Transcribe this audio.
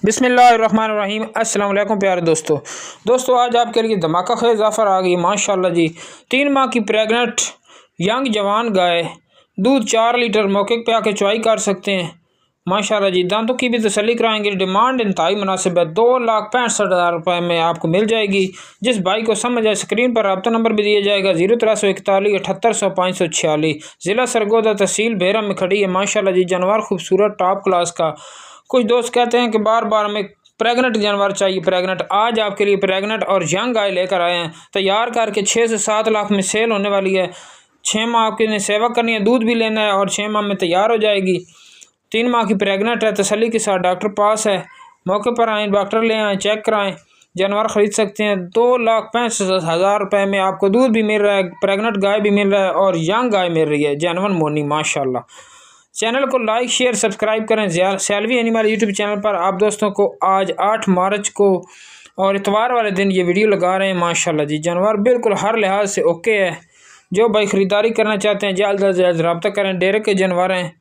बिस्मिल्लाहिर्रहमानिर्रहीम। अस्सलाम वालेकुम प्यारे दोस्तों आज आपके लिए धमाका खेज ऑफ़र आ गई माशाल्लाह जी। 3 माह की प्रेग्नेंट यंग जवान गाय, दूध 4 लीटर, मौके पे आके चुवाई कर सकते हैं माशाल्लाह जी। दांतों की भी तसल्ली कराएंगे। डिमांड इंतहाई मुनासिब है, 2,65,000 रुपये में आपको मिल जाएगी। जिस भाई को समझ आए स्क्रीन पर रब्ता नंबर भी दिया जाएगा 0341 7800 546। ज़िला सरगोदा, तहसील भेरा में खड़ी है माशाल्लाह जी। जानवर खूबसूरत टॉप क्लास का। कुछ दोस्त कहते हैं कि बार बार हमें प्रेग्नेंट जानवर चाहिए। प्रेग्नेंट आज आपके लिए प्रेग्नेंट और यंग गाय लेकर आए हैं, तैयार करके 6 से 7 लाख में सेल होने वाली है। 6 माह आपके सेवा करनी है, दूध भी लेना है और 6 माह में तैयार हो जाएगी। 3 माह की प्रेग्नेंट है, तसल्ली के साथ डॉक्टर पास है, मौके पर आएँ, डॉक्टर ले आएँ, चेक कराएँ, जानवर ख़रीद सकते हैं। 2,65,000 रुपये में आपको दूध भी मिल रहा है, प्रेग्नेंट गाय भी मिल रहा है और यंग गाय मिल रही है, जेनवन मोनी माशाल्लाह। चैनल को लाइक शेयर सब्सक्राइब करें। सैलवी एनिमल यूट्यूब चैनल पर आप दोस्तों को आज 8 मार्च को और इतवार वाले दिन ये वीडियो लगा रहे हैं माशाल्लाह जी। जानवर बिल्कुल हर लिहाज से ओके है। जो भाई ख़रीदारी करना चाहते हैं जल्द अज जल्द रब्ता करें। डेरे के जानवर हैं,